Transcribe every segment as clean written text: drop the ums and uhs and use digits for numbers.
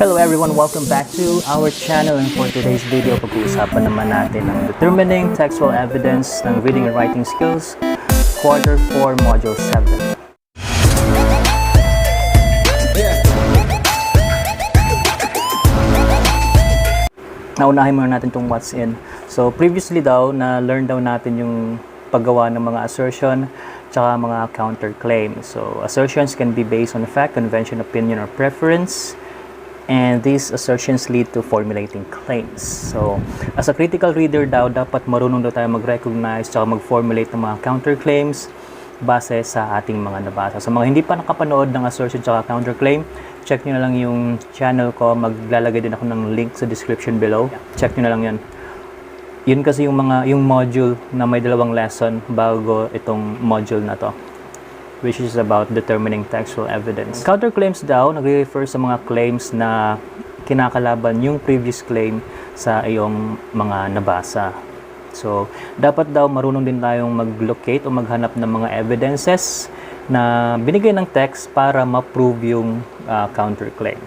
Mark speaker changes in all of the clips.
Speaker 1: Hello everyone, welcome back to our channel, and for today's video, pag-uusapan naman natin ang determining textual evidence ng reading and writing skills, Quarter 4, Module 7. Naunahin muna natin itong what's in. So previously daw, na-learn daw natin yung paggawa ng mga assertion tsaka mga counterclaim. So assertions can be based on fact, convention, opinion, or preference. And these assertions lead to formulating claims. So, as a critical reader daw, dapat marunong daw tayo mag-recognize at mag-formulate ng mga counterclaims base sa ating mga nabasa. Sa mga hindi pa nakapanood ng assertion at counterclaim, check nyo na lang yung channel ko. Maglalagay din ako ng link sa description below. Check nyo na lang yan. Yun kasi yung module na may dalawang lesson bago itong module na to, which is about determining textual evidence. Counterclaims daw, nagre-refer sa mga claims na kinakalaban yung previous claim sa iyong mga nabasa. So, dapat daw marunong din tayong mag-locate o maghanap ng mga evidences na binigay ng text para ma-prove yung counterclaim.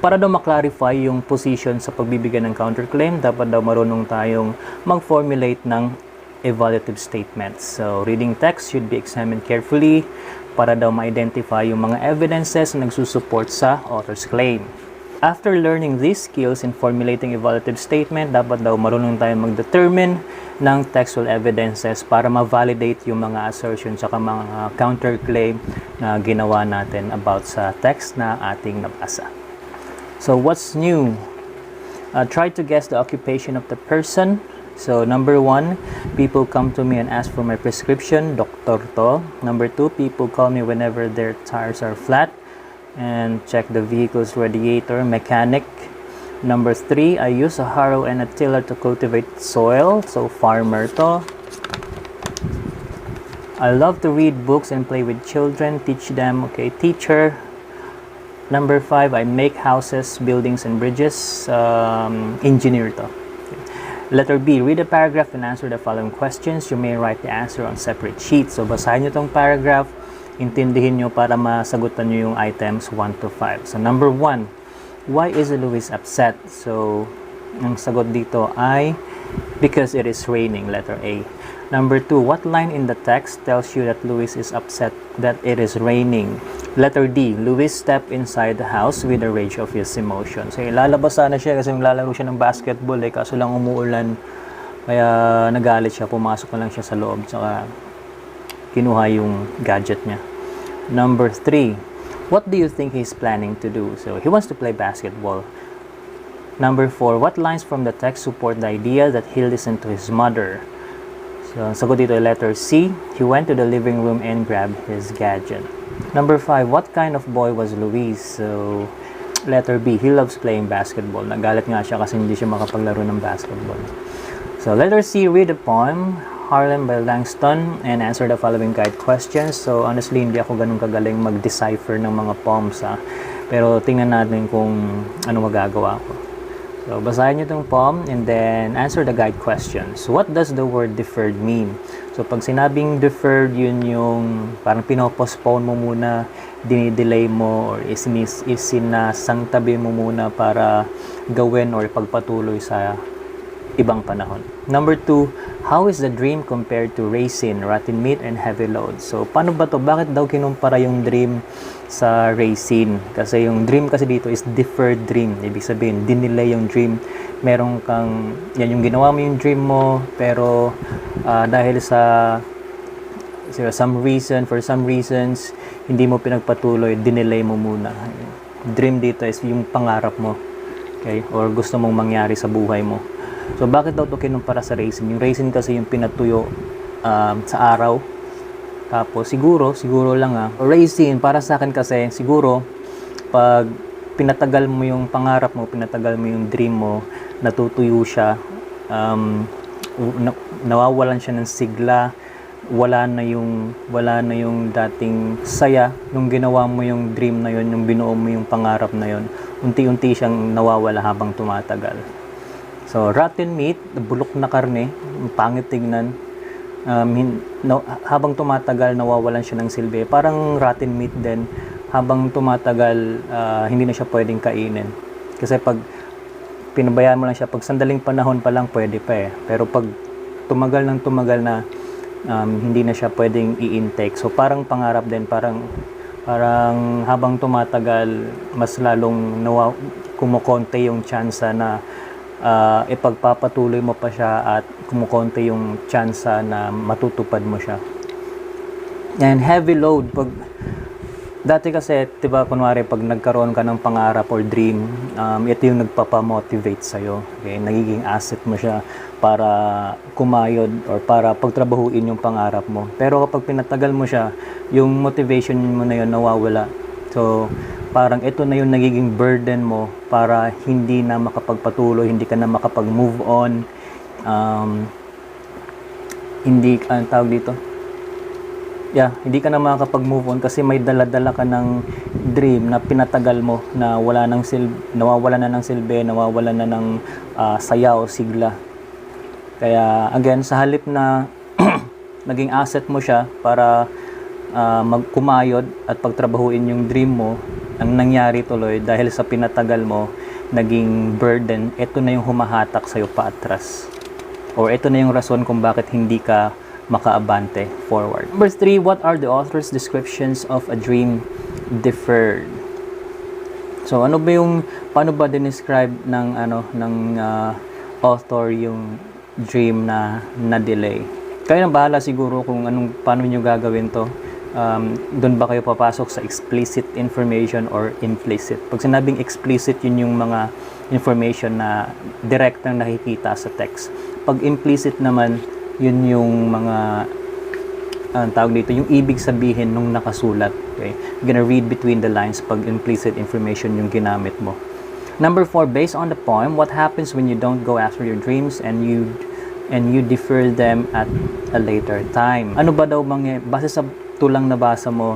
Speaker 1: Para daw ma-clarify yung position sa pagbibigay ng counterclaim, dapat daw marunong tayong mag-formulate ng evaluative statements. So, reading text should be examined carefully para daw ma-identify yung mga evidences na nagsusupport sa author's claim. After learning these skills in formulating evaluative statement, dapat daw marunong tayong mag-determine ng textual evidences para ma-validate yung mga assertions at mga counterclaim na ginawa natin about sa text na ating nabasa. So, what's new? Try to guess the occupation of the person. So, number 1, people come to me and ask for my prescription, doktor to. Number 2, people call me whenever their tires are flat and check the vehicle's radiator, mechanic. Number 3, I use a harrow and a tiller to cultivate soil, so farmer to. I love to read books and play with children, teach them, okay, teacher. Number 5, I make houses, buildings, and bridges, engineer to. Letter B, read a paragraph and answer the following questions. You may write the answer on separate sheets. So, basahin nyo itong paragraph, intindihin nyo para masagutan nyo yung items 1 to 5. So, number 1, why is Louis upset? So, ang sagot dito ay because it is raining, letter A. Number 2, what line in the text tells you that Louis is upset that it is raining? Letter D, Louis stepped inside the house with the rage of his emotion. So, ilalabas sana siya kasi lalaro siya ng basketball kaso lang umuulan. Kaya nagalit siya, pumasok na lang siya sa loob tsaka kinuha yung gadget niya. Number 3, what do you think he's planning to do? So, he wants to play basketball. Number 4, what lines from the text support the idea that he listened to his mother? So, ang sagot dito ay letter C. He went to the living room and grabbed his gadget. Number 5, what kind of boy was Louis? So, letter B. He loves playing basketball. Nagalit nga siya kasi hindi siya makapaglaro ng basketball. So, letter C, read the poem, Harlem by Langston, and answer the following guide questions. So, honestly, hindi ako ganun kagaling mag-decipher ng mga poems, pero tingnan natin kung ano magagawa ko. So, basahin nyo itong poem and then answer the guide questions. What does the word deferred mean? So, pag sinabing deferred, yun yung parang pinopostpone mo muna, dinidelay mo, or isinasangtabi mo muna para gawin or pagpatuloy sa ibang panahon. Number 2, how is the dream compared to raisin, rotten meat, and heavy load? So, paano ba to? Bakit daw kinumpara yung dream sa raisin? Kasi yung dream kasi dito is deferred dream. Ibig sabihin, dinelay yung dream. Meron kang, yan yung ginawa mo yung dream mo, pero dahil for some reasons, hindi mo pinagpatuloy, dinelay mo muna. Dream dito is yung pangarap mo, okay? Or gusto mong mangyari sa buhay mo. So, bakit daw ito kinumpara sa raisin? Yung raisin kasi yung pinatuyo sa araw. Tapos, siguro lang raisin, para sa akin kasi, siguro, pag pinatagal mo yung pangarap mo, pinatagal mo yung dream mo, natutuyo siya, nawawalan siya ng sigla, wala na yung dating saya, nung ginawa mo yung dream na yun, yung binuo mo yung pangarap na yun, unti-unti siyang nawawala habang tumatagal. So, rotten meat, bulok na karne, pangit tignan, habang tumatagal, nawawalan siya ng silbi. Parang rotten meat din, habang tumatagal, hindi na siya pwedeng kainin. Kasi pag pinabayaan mo lang siya, pag sandaling panahon pa lang, pwede pa eh. Pero pag tumagal ng tumagal na, hindi na siya pwedeng i-intake. So parang pangarap din, parang habang tumatagal, mas lalong kumukonte yung tsansa na ipagpapatuloy mo pa siya at kumukonte yung tsansa na matutupad mo siya. And heavy load, pag dati kasi, diba, kunwari, pag nagkaroon ka ng pangarap or dream, ito yung nagpapamotivate sa'yo. Okay? Nagiging asset mo siya para kumayod or para pagtrabahuin yung pangarap mo. Pero kapag pinatagal mo siya, yung motivation mo na yun nawawala. So, parang ito na yung nagiging burden mo para hindi na makapagpatuloy, hindi ka na makapag-move on. Hindi ka na makakapag-move on kasi may dala-dala ka ng dream na pinatagal mo na nawawala na ng silbi, nawawala na ng saya o sigla. Kaya again, sa halip na naging asset mo siya para magkumayod at pagtrabahuin yung dream mo, ang nangyari tuloy dahil sa pinatagal mo, naging burden, ito na yung humahatak sa'yo paatras. Or ito na yung rason kung bakit hindi ka makaabante forward. Number 3, what are the author's descriptions of a dream deferred? So paano ba describe ng author yung dream na delay? Kayo na bahala siguro kung paano niyo gagawin to. Doon ba kayo papasok sa explicit information or implicit? Pag sinabing explicit, yun yung mga information na direct na nakikita sa text. Pag implicit naman, yun yung mga yung ibig sabihin nung nakasulat. Okay? You're gonna read between the lines pag implicit information yung ginamit mo. Number 4, based on the poem, what happens when you don't go after your dreams and you defer them at a later time? Ano ba daw base sa tulang nabasa mo,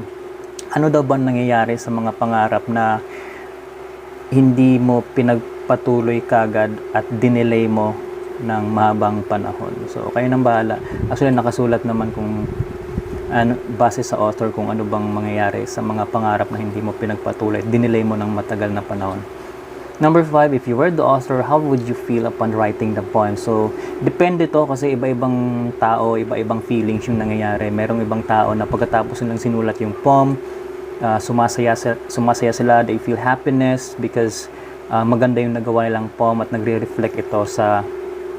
Speaker 1: ano daw ba nangyayari sa mga pangarap na hindi mo pinagpatuloy kagad at dinelay mo ng mahabang panahon? So, kayo nang bahala. Actually, nakasulat naman kung base sa author kung ano bang mangyayari sa mga pangarap na hindi mo pinagpatuloy, dinelay mo ng matagal na panahon. Number 5, if you were the author, how would you feel upon writing the poem? So, depende to kasi iba-ibang tao, iba-ibang feelings yung nangyayari. Merong ibang tao na pagkatapos nilang sinulat yung poem, sumasaya sila, they feel happiness because maganda yung nagawa nilang poem at nagre-reflect ito sa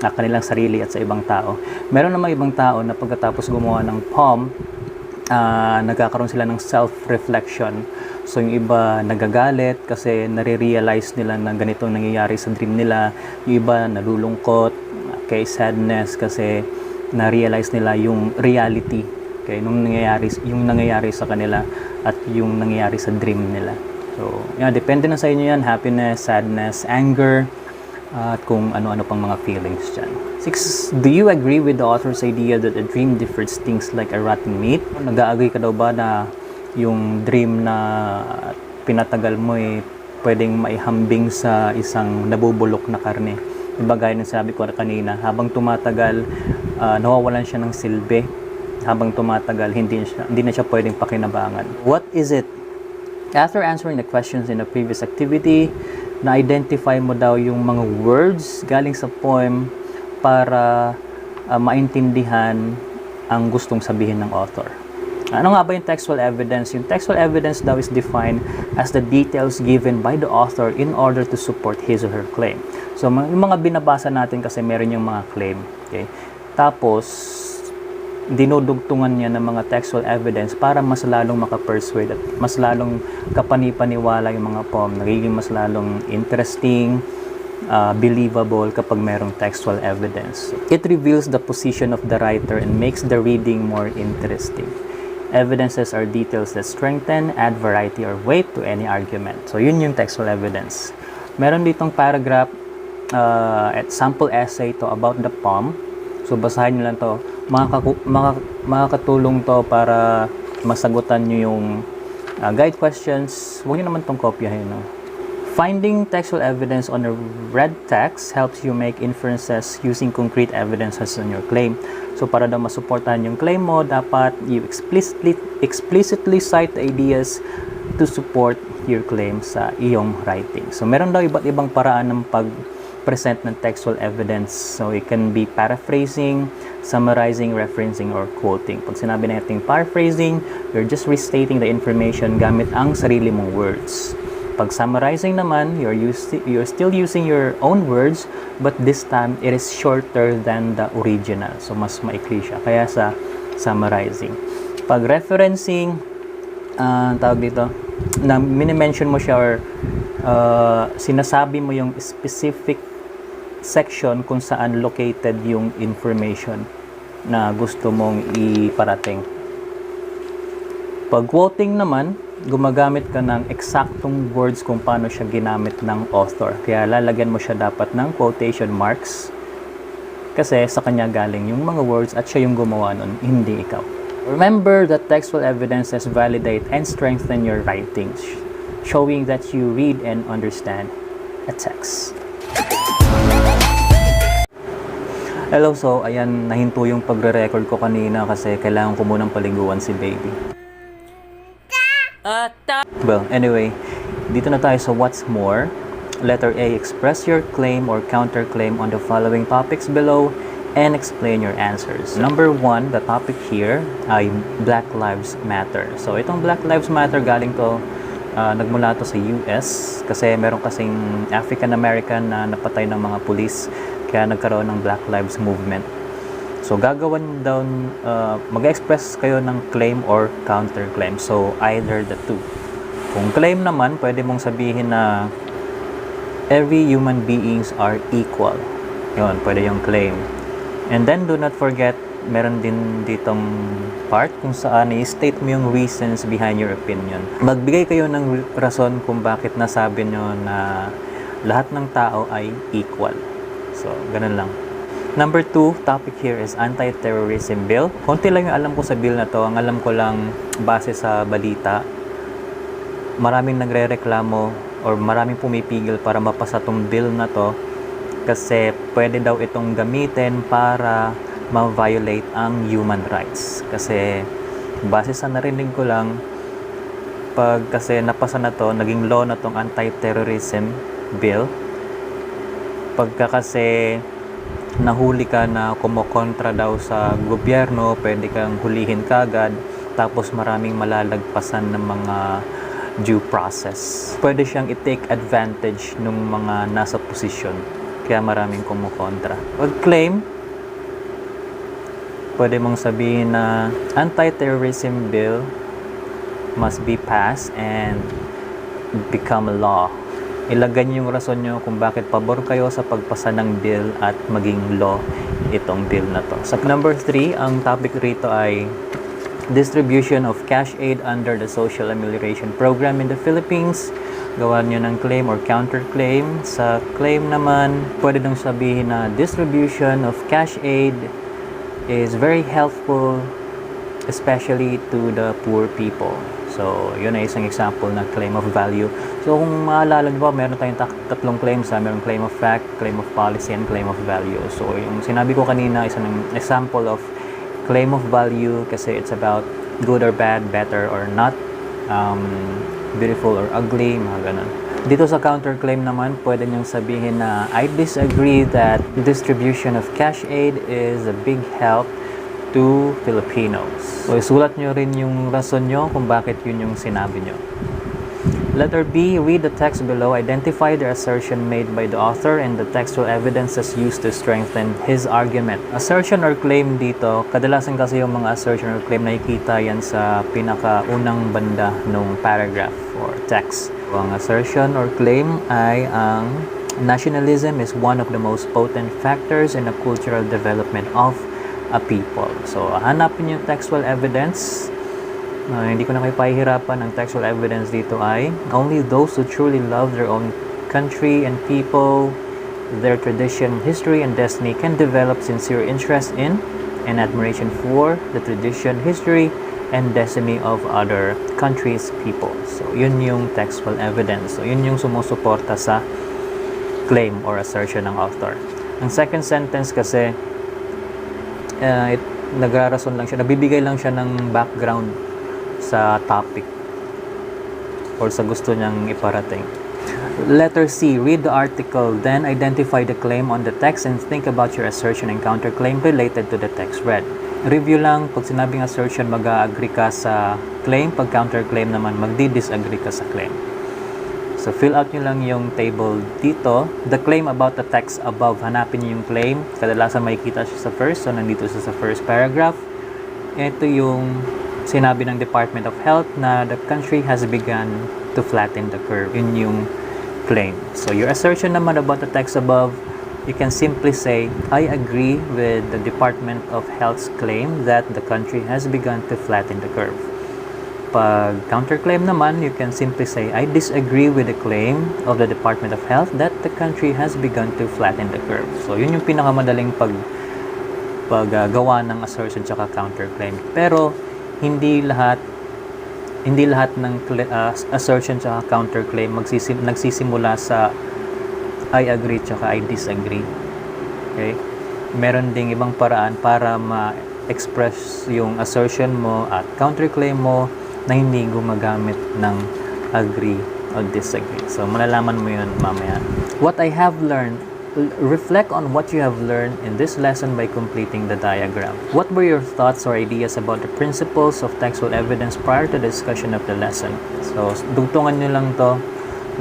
Speaker 1: kanilang sarili at sa ibang tao. Meron namang ibang tao na pagkatapos gumawa ng poem, nagkakaroon sila ng self-reflection. So yung iba nagagalit kasi nare-realize nila na ganito nangyayari sa dream nila. Yung iba nalulungkot, okay, sadness kasi na-realize nila yung reality, okay, yung nangyayari sa kanila at yung nangyayari sa dream nila. So, depende na sa inyo yan, happiness, sadness, anger, at kung ano-ano pang mga feelings dyan. 6, do you agree with the author's idea that a dream differs things like a rotten meat? Nag-agree ka daw ba na yung dream na pinatagal mo pwedeng maihambing sa isang nabubulok na karne? Diba gaya ng sabi ko kanina, habang tumatagal, nawawalan siya ng silbi. Habang tumatagal, hindi na siya pwedeng pakinabangan. What is it? After answering the questions in the previous activity, na-identify mo daw yung mga words galing sa poem para maintindihan ang gustong sabihin ng author. Ano nga ba yung textual evidence? Yung textual evidence daw is defined as the details given by the author in order to support his or her claim. So, yung mga binabasa natin kasi meron yung mga claim. Okay? Tapos, dinudugtungan niya ng mga textual evidence para mas lalong makapersuade at mas lalong kapanipaniwala yung mga poem. Nagiging mas lalong interesting, believable kapag merong textual evidence. It reveals the position of the writer and makes the reading more interesting. Evidences are details that strengthen, add variety or weight to any argument. So, yun yung textual evidence. Meron ditong paragraph at sample essay to about the poem. So, basahin nyo lang to. Makakatulong to para masagutan nyo yung guide questions. Huwag nyo naman tong kopyahin. No? Finding textual evidence on a read text helps you make inferences using concrete evidences on your claim. So, para daw masuportahan yung claim mo, dapat you explicitly cite ideas to support your claim sa iyong writing. So, meron daw iba't ibang paraan ng pag-present ng textual evidence. So, it can be paraphrasing, summarizing, referencing, or quoting. Pag sinabi natin paraphrasing, you're just restating the information gamit ang sarili mong words. Pag summarizing naman, you're still using your own words, but this time, it is shorter than the original. So, mas maikli siya. Kaya sa summarizing. Pag referencing, tawag dito, na mini-mention mo siya or sinasabi mo yung specific section kung saan located yung information na gusto mong iparating. Pag quoting naman, gumagamit ka ng eksaktong words kung paano siya ginamit ng author. Kaya lalagyan mo siya dapat ng quotation marks kasi sa kanya galing yung mga words at siya yung gumawa nun, hindi ikaw. Remember that textual evidences validate and strengthen your writings, showing that you read and understand a text. Hello, so ayan, nahinto yung pagre-record ko kanina kasi kailangan ko munang paliguan si baby. Well, anyway, dito na tayo sa what's more. Letter A, express your claim or counterclaim on the following topics below and explain your answers. Number 1, the topic here ay Black Lives Matter. So, itong Black Lives Matter galing to, nagmula to sa US kasi meron kasing African-American na napatay ng mga pulis kaya nagkaroon ng Black Lives Movement. So, gagawin daw, mag-express kayo ng claim or counterclaim. So, either the two. Kung claim naman, pwede mong sabihin na every human beings are equal. Yun, pwede yung claim. And then, do not forget, meron din ditong part kung saan i-state mo yung reasons behind your opinion. Magbigay kayo ng rason kung bakit nasabi nyo na lahat ng tao ay equal. So, ganun lang. Number 2, topic here is Anti-Terrorism Bill. Konti lang yung alam ko sa bill na to. Ang alam ko lang base sa balita, maraming nagre-reklamo or maraming pumipigil para mapasa tong bill na to kasi pwede daw itong gamitin para ma-violate ang human rights. Kasi base sa narinig ko lang, pag kasi napasa na to, naging law na tong anti-terrorism bill, pagka kasi nahuli ka na kumokontra daw sa gobyerno, pwede kang hulihin kagad, tapos maraming malalagpasan ng mga due process. Pwede siyang i-take advantage ng mga nasa posisyon. Kaya maraming kumukontra. Pag claim, pwede mong sabihin na anti-terrorism bill must be passed and become a law. Ilagay niyo yung rason nyo kung bakit pabor kayo sa pagpasa ng bill at maging law itong bill na to. Sa number 3, ang topic rito ay distribution of cash aid under the Social Amelioration Program in the Philippines. Gawa nyo ng claim or counterclaim. Sa claim naman, pwede nang sabihin na distribution of cash aid is very helpful, especially to the poor people. So, yun ay isang example na claim of value. So, kung maalala nyo ba, meron tayong tatlong claims. Meron claim of fact, claim of policy, and claim of value. So, yung sinabi ko kanina, isang example of claim of value kasi it's about good or bad, better or not, beautiful or ugly, mga ganun. Dito sa counterclaim naman, pwede niyong sabihin na I disagree that distribution of cash aid is a big help to Filipinos. So, isulat nyo rin yung rason nyo kung bakit yun yung sinabi nyo. Letter B, read the text below. Identify the assertion made by the author and the textual evidences used to strengthen his argument. Assertion or claim dito, kadalasan kasi yung mga assertion or claim nakikita yan sa pinakaunang banda ng paragraph or text. So, ang assertion or claim ay ang nationalism is one of the most potent factors in the cultural development of a people. So, hanapin yung textual evidence. Hindi ko na kayo pahihirapan. Ang textual evidence dito ay only those who truly love their own country and people, their tradition, history, and destiny can develop sincere interest in and admiration for the tradition, history, and destiny of other countries' people. So, yun yung textual evidence. So, yun yung sumusuporta sa claim or assertion ng author. Ang second sentence kasi, nagrarason lang siya, nabibigay lang siya ng background sa topic. or sa gusto niyang iparating. Letter C, read the article, then identify the claim on the text and think about your assertion and counterclaim related to the text read. Review lang, pag sinabing assertion, mag-agree ka sa claim, pag counterclaim naman, magdi-disagree ka sa claim. So, fill out nyo lang yung table dito. The claim about the text above, hanapin nyo yung claim. Kadalasan makikita siya sa first, so nandito siya sa first paragraph. Ito yung sinabi ng Department of Health na the country has begun to flatten the curve. Yun yung claim. So, your assertion naman about the text above, you can simply say, I agree with the Department of Health's claim that the country has begun to flatten the curve. Pag counterclaim naman, you can simply say, I disagree with the claim of the Department of Health that the country has begun to flatten the curve. So, yun yung pinakamadaling paggawa ng assertion tsaka counterclaim. Pero, hindi lahat ng assertion tsaka counterclaim nagsisimula sa I agree tsaka I disagree. Okay? Meron ding ibang paraan para ma-express yung assertion mo at counterclaim mo na hindi gumagamit ng agree or disagree. So, malalaman mo yun mamaya. What I have learned, reflect on what you have learned in this lesson by completing the diagram. What were your thoughts or ideas about the principles of textual evidence prior to the discussion of the lesson? So, dugtungan nyo lang to,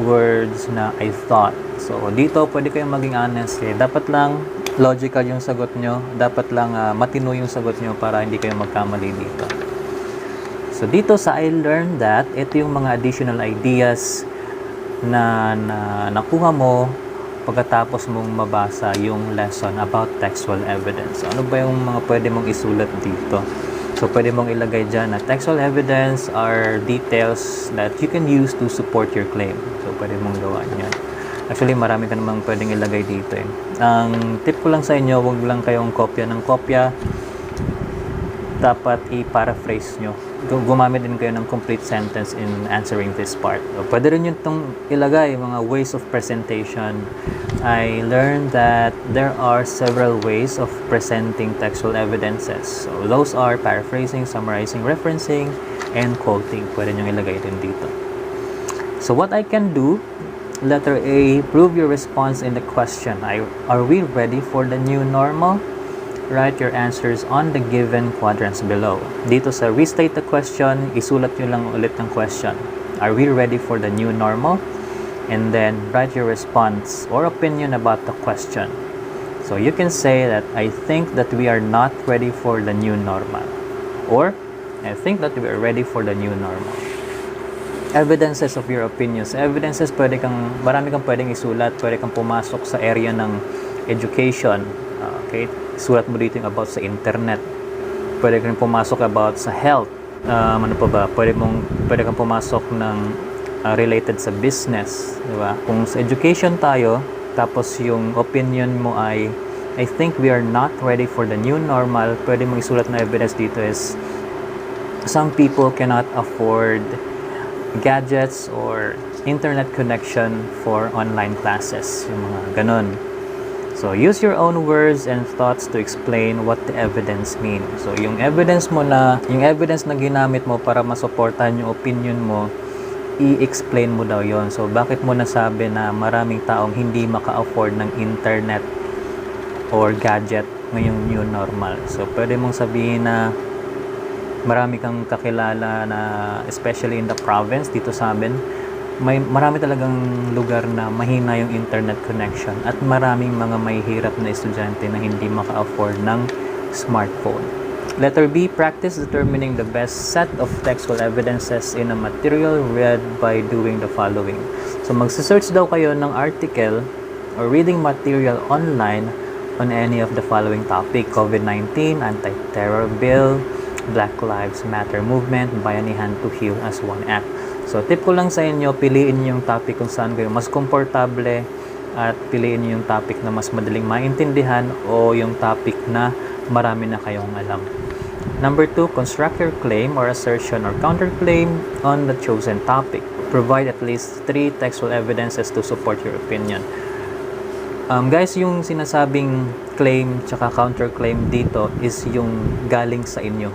Speaker 1: words na I thought. So, dito pwede kayong maging honest. Dapat lang logical yung sagot nyo. Dapat lang matino yung sagot nyo para hindi kayo magkamali dito. So, dito sa I learned that, ito yung mga additional ideas na nakuha mo pagkatapos mong mabasa yung lesson about textual evidence. So, ano ba yung mga pwede mong isulat dito? So, pwede mong ilagay dyan na textual evidence are details that you can use to support your claim. So, pwede mong gawa yan. Actually, marami ka namang pwedeng ilagay dito eh. Ang tip ko lang sa inyo, huwag lang kayong kopya ng kopya. Dapat i-paraphrase nyo. Gumamit din kayo ng complete sentence in answering this part. So, pwede rin yun itong ilagay, mga ways of presentation. I learned that there are several ways of presenting textual evidences. So, those are paraphrasing, summarizing, referencing, and quoting. Pwede nyo ilagay din dito. So, what I can do, letter A, prove your response in the question. Are we ready for the new normal? Write your answers on the given quadrants below. Dito sa restate the question, isulat nyo lang ulit ng question. Are we ready for the new normal? And then write your response or opinion about the question. So you can say that I think that we are not ready for the new normal. Or I think that we are ready for the new normal. Evidences of your opinions. Evidences, marami kang pwedeng isulat. Pwede kang pumasok sa area ng education. Okay? Sulat mo dito yung about sa internet. Pwede kang pumasok about sa health. Ano pa ba? Pwede kang pumasok ng related sa business. Diba? Kung sa education tayo, tapos yung opinion mo ay I think we are not ready for the new normal. Pwede mong isulat na evidence dito is some people cannot afford gadgets or internet connection for online classes. Yung mga ganun. So, use your own words and thoughts to explain what the evidence means. So, yung evidence na ginamit mo para masuportahan yung opinion mo, i-explain mo daw yon. So, bakit mo nasabi na maraming taong hindi maka-afford ng internet or gadget ngayong new normal? So, pwede mong sabihin na marami kang kakilala na, especially in the province, dito sa amin, marami talagang lugar na mahina yung internet connection at maraming mga mahihirap na estudyante na hindi maka-afford ng smartphone. Letter B, practice determining the best set of textual evidences in a material read by doing the following. So, magsesearch daw kayo ng article or reading material online on any of the following topic: COVID-19, anti-terror bill, Black Lives Matter movement, bayanihan to heal as one act. So, tip ko lang sa inyo, piliin niyo yung topic kung saan kayo mas komportable at piliin niyo yung topic na mas madaling maintindihan o yung topic na marami na kayong alam. Number 2, construct your claim or assertion or counterclaim on the chosen topic. Provide at least 3 textual evidences to support your opinion. Guys, yung sinasabing claim tsaka counterclaim dito is yung galing sa inyo.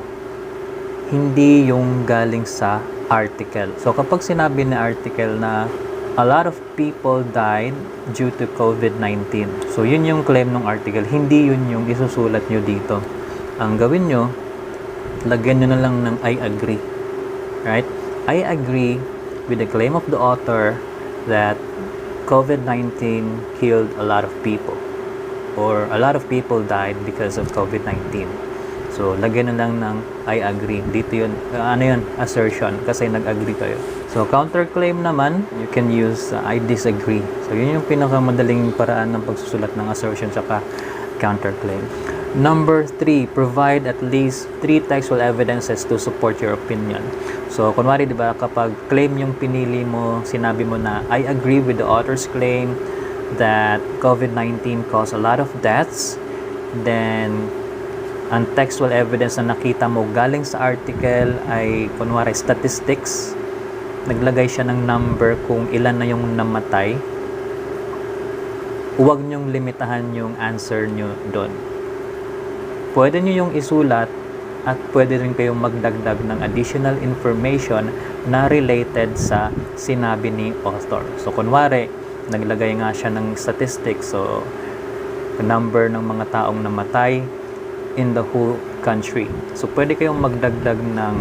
Speaker 1: Hindi yung galing sa article. So kapag sinabi na article na a lot of people died due to COVID-19. So yun yung claim ng article, hindi yun yung isusulat nyo dito. Ang gawin nyo, lagyan nyo na lang ng I agree. Right? I agree with the claim of the author that COVID-19 killed a lot of people, or a lot of people died because of COVID-19. So, lagyan na lang ng I agree. Dito yun, assertion, kasi nag-agree kayo. So, counterclaim naman, you can use I disagree. So, yun yung pinakamadaling paraan ng pagsusulat ng assertion saka counterclaim. Number 3, provide at least 3 textual evidences to support your opinion. So, kunwari, di ba, kapag claim yung pinili mo, sinabi mo na, I agree with the author's claim that COVID-19 caused a lot of deaths, then, ang textual evidence na nakita mo galing sa article ay, kunwari, statistics, naglagay siya ng number kung ilan na yung namatay, huwag nyong limitahan yung answer nyo doon. Pwede nyo yung isulat at pwede rin kayong magdagdag ng additional information na related sa sinabi ni author. So, kunwari, naglagay nga siya ng statistics. So, number ng mga taong namatay in the whole country. So, pwede kayong magdagdag ng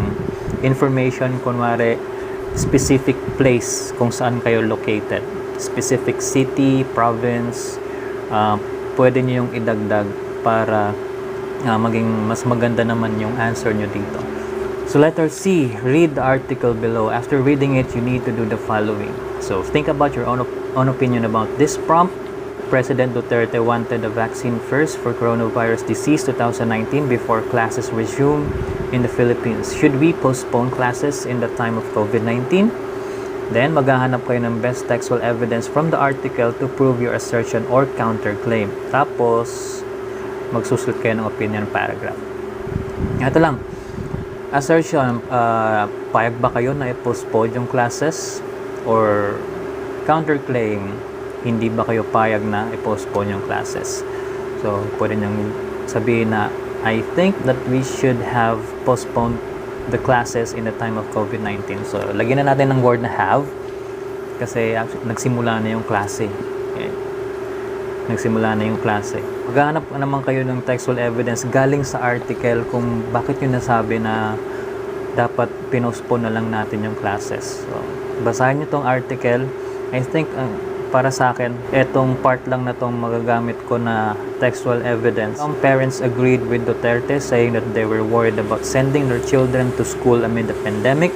Speaker 1: information, kunwari, specific place kung saan kayo located. Specific city, province, pwede nyo yung idagdag para maging mas maganda naman yung answer nyo dito. So letter C, read the article below. After reading it, you need to do the following. So think about your own opinion about this prompt. President Duterte wanted a vaccine first for coronavirus disease 2019 before classes resume in the Philippines. Should we postpone classes in the time of COVID-19? Then, maghahanap kayo ng best textual evidence from the article to prove your assertion or counterclaim. Tapos, magsusulat kayo ng opinion paragraph. Ito lang. Assertion, payag ba kayo na i-postpone yung classes? Or counterclaim, hindi ba kayo payag na i-postpone yung classes? So, pwede niyong sabihin na, I think that we should have postponed the classes in the time of COVID-19. So, lagyan na natin ng word na have kasi nagsimula na yung klase. Okay. Nagsimula na yung klase. Maghahanap naman kayo ng textual evidence galing sa article kung bakit yun nasabi na dapat pinospone na lang natin yung classes. So, basahin nyo tong article. I think, para sa akin, etong part lang na tong magagamit ko na textual evidence. Some parents agreed with Duterte saying that they were worried about sending their children to school amid the pandemic.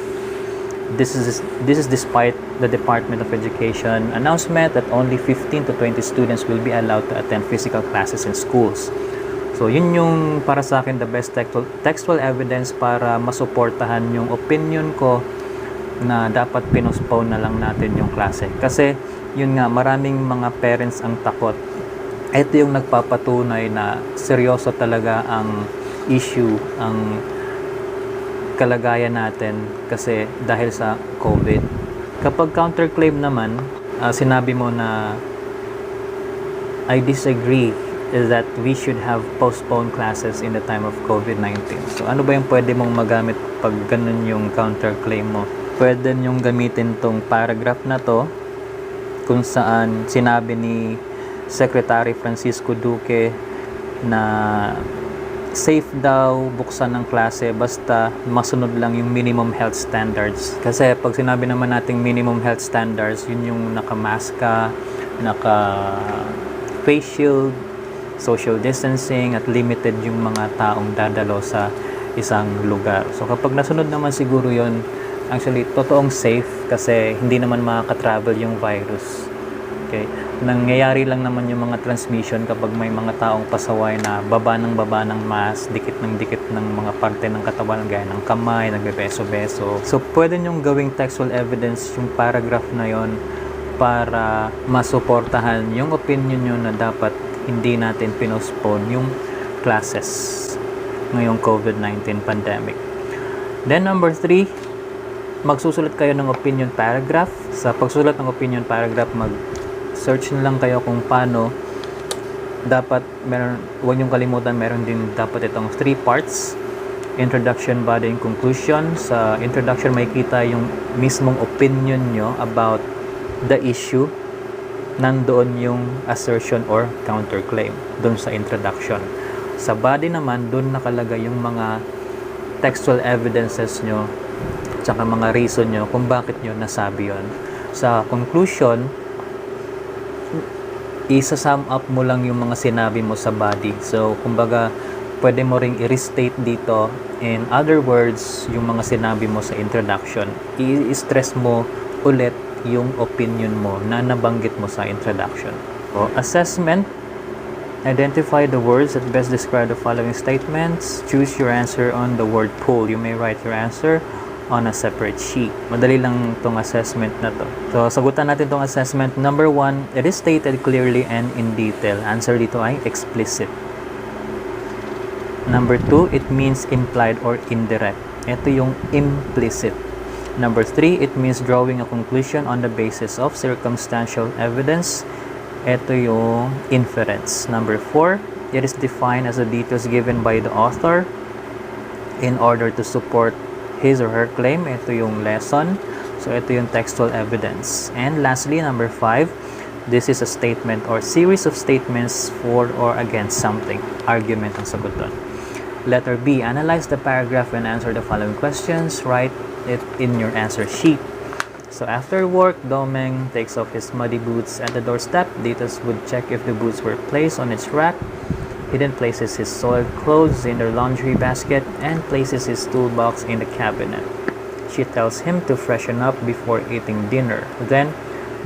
Speaker 1: This is despite the Department of Education announcement that only 15 to 20 students will be allowed to attend physical classes in schools. So, yun yung para sa akin the best textual evidence para masuportahan yung opinion ko na dapat pinospone na lang natin yung klase. Kasi, yun nga, maraming mga parents ang takot. Ito yung nagpapatunay na seryoso talaga ang issue, ang kalagayan natin kasi dahil sa COVID. Kapag counterclaim naman, sinabi mo na I disagree is that we should have postponed classes in the time of COVID-19. So ano ba yung pwede mong magamit pag ganun yung counterclaim mo? Pwede nyong gamitin tong paragraph na to kung saan sinabi ni Secretary Francisco Duque na safe daw buksan ng klase basta masunod lang yung minimum health standards. Kasi pag sinabi naman nating minimum health standards, yun yung naka-mask ka, naka-face shield, social distancing, at limited yung mga taong dadalo sa isang lugar. So kapag nasunod naman siguro yun, actually totoong safe kasi hindi naman makaka-travel yung virus. Okay? Nangyayari lang naman yung mga transmission kapag may mga taong pasaway na baba ng mask, dikit ng mga parte ng katawan gaya ng kamay, nagbebeso-beso. So, pwede nyong gawing textual evidence yung paragraph na yon para masuportahan yung opinion nyo na dapat hindi natin pinospone yung classes ngayong COVID-19 pandemic. Then, number 3, magsusulat kayo ng opinion paragraph. Sa pagsulat ng opinion paragraph, search na lang kayo kung paano dapat huwag niyong kalimutan, meron din dapat itong 3 parts. Introduction, body, and conclusion. Sa introduction, makikita yung mismong opinion nyo about the issue. Nandoon yung assertion or counterclaim doon sa introduction. Sa body naman, doon nakalagay yung mga textual evidences nyo tsaka mga reason nyo kung bakit nyo nasabi yon. Sa conclusion, isa-sum up mo lang yung mga sinabi mo sa body. So, kumbaga, pwede mo ring i-restate dito. In other words, yung mga sinabi mo sa introduction, i-stress mo ulit yung opinion mo na nabanggit mo sa introduction. So, assessment. Identify the words that best describe the following statements. Choose your answer on the word pool. You may write your answer on a separate sheet. Madali lang tong assessment na to. So, sagutan natin tong assessment. Number 1, it is stated clearly and in detail. Answer dito ay explicit. Number 2, it means implied or indirect. Ito yung implicit. Number 3, it means drawing a conclusion on the basis of circumstantial evidence. Ito yung inference. Number 4, it is defined as the details given by the author in order to support his or her claim. Ito yung lesson. So, ito yung textual evidence. And lastly, number 5, this is a statement or series of statements for or against something. Argument ang sagot doon. Letter B, analyze the paragraph and answer the following questions. Write it in your answer sheet. So after work, Domeng takes off his muddy boots at the doorstep. Ditas would check if the boots were placed on its rack. He then places his soiled clothes in the laundry basket and places his toolbox in the cabinet. She tells him to freshen up before eating dinner. Then,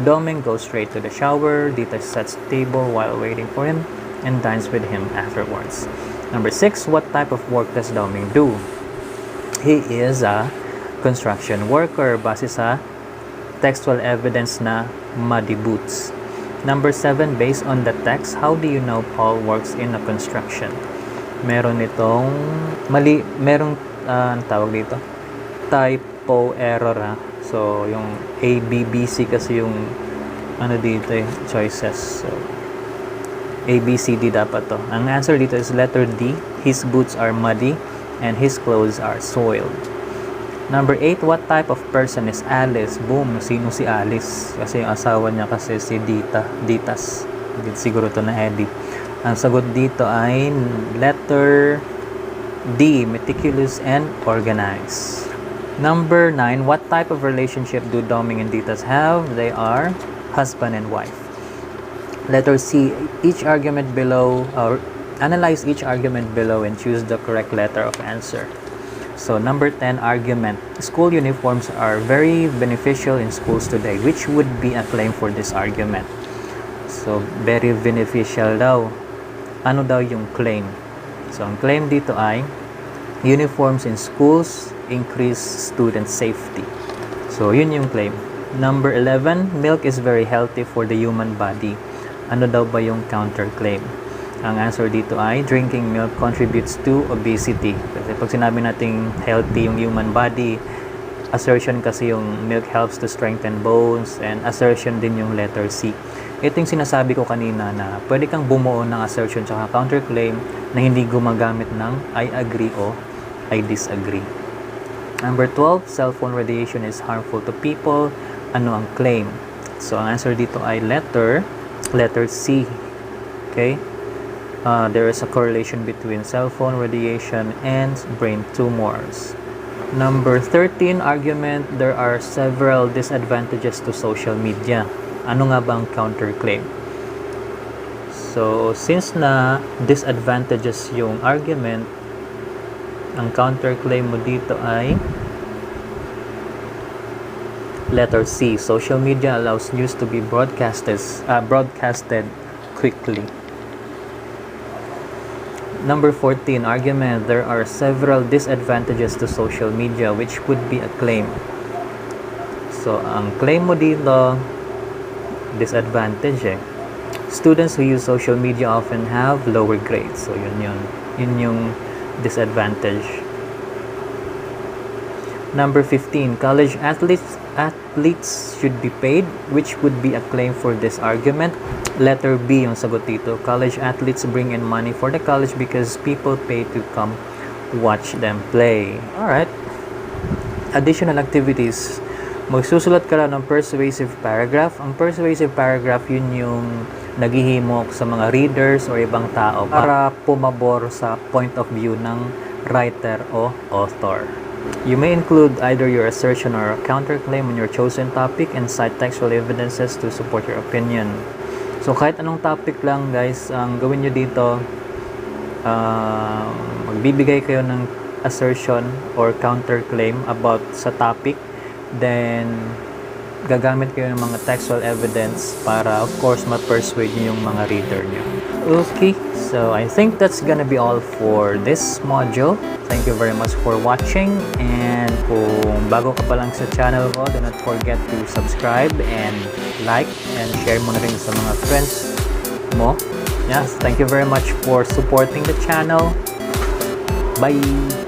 Speaker 1: Domeng goes straight to the shower. Dita sets the table while waiting for him and dines with him afterwards. Number 6, what type of work does Domeng do? He is a construction worker base sa textual evidence na muddy boots. Number 7, based on the text, how do you know Paul works in a construction? Meron itong merong ang tawag dito, typo error ha. So, yung A, B, B, C kasi yung dito choices. So, A, B, C, D dapat to. Ang answer dito is letter D. His boots are muddy and his clothes are soiled. Number 8, what type of person is Alice? Boom, sino si Alice? Kasi yung asawa niya kasi si Ditas. Siguro to na Eddie. Ang sagot dito ay letter D, meticulous and organized. Number 9, what type of relationship do Doming and Ditas have? They are husband and wife. Letter C, each argument below, or analyze each argument below and choose the correct letter of answer. So, number 10, argument. School uniforms are very beneficial in schools today. Which would be a claim for this argument? So, very beneficial daw. Ano daw yung claim? So, ang claim dito ay uniforms in schools increase student safety. So, yun yung claim. Number 11, milk is very healthy for the human body. Ano daw ba yung counterclaim? Ang answer dito ay drinking milk contributes to obesity. Kasi pag sinabi nating healthy yung human body, assertion kasi yung milk helps to strengthen bones, and assertion din yung letter C. Ito yung sinasabi ko kanina na pwede kang bumuo ng assertion tsaka counterclaim na hindi gumagamit ng I agree o I disagree. Number 12, cell phone radiation is harmful to people. Ano ang claim? So, ang answer dito ay letter C. Okay? There is a correlation between cell phone radiation and brain tumors. Number 13, argument. There are several disadvantages to social media. Ano nga ba ang counterclaim? So, since na disadvantages yung argument, ang counterclaim mo dito ay letter C. Social media allows news to be broadcasted quickly. Number 14, argument. There are several disadvantages to social media, which would be a claim. So, ang claim mo dito, disadvantage Students who use social media often have lower grades. So, yun yung disadvantage. Number 15, college athletes should be paid, which would be a claim for this argument. Letter B yung sagot dito. College athletes bring in money for the college because people pay to come watch them play. Alright. Additional activities. Magsusulat ka lang ng persuasive paragraph. Ang persuasive paragraph, yun yung naghihimok sa mga readers o ibang tao para pumabor sa point of view ng writer o author. You may include either your assertion or counterclaim on your chosen topic and cite textual evidences to support your opinion. So, kahit anong topic lang, guys, ang gawin nyo dito, magbibigay kayo ng assertion or counterclaim about sa topic. Then, gagamit kayo ng mga textual evidence para, of course, ma-persuade nyo yung mga reader nyo. Okay, so I think that's gonna be all for this module. Thank you very much for watching. And kung bago ka pa lang sa channel ko, do not forget to subscribe and like and share mo na rin sa mga friends mo. Yes, thank you very much for supporting the channel. Bye!